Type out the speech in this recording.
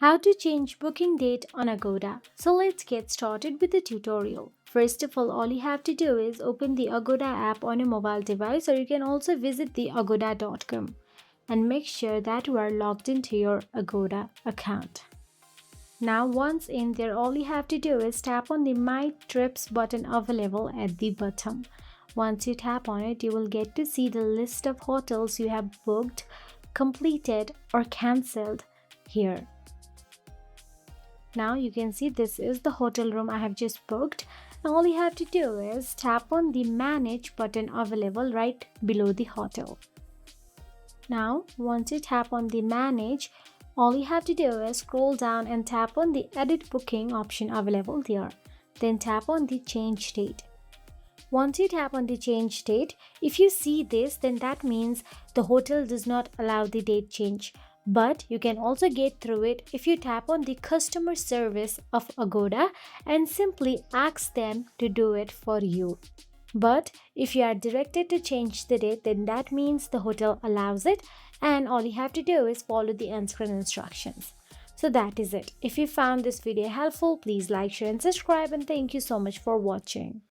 How to change booking date on Agoda. So let's get started with the tutorial. First of all you have to do is open the Agoda app on your mobile device, or you can also visit the agoda.com and make sure that you are logged into your Agoda account. Now once in there, all you have to do is tap on the My Trips button available at the bottom. Once you tap on it, you will get to see the list of hotels you have booked, completed or cancelled here. Now you can see this is the hotel room I have just booked. Now all you have to do is tap on the Manage button available right below the hotel. Now once you tap on the Manage, all you have to do is scroll down and tap on the Edit Booking option available there. Then tap on the Change Date. Once you tap on the Change Date, if you see this, then that means the hotel does not allow the date change. But you can also get through it if you tap on the customer service of Agoda and simply ask them to do it for you. But if you are directed to change the date, then that means the hotel allows it, and all you have to do is follow the on-screen instructions. So that is it. If you found this video helpful, please like, share and subscribe, and thank you so much for watching.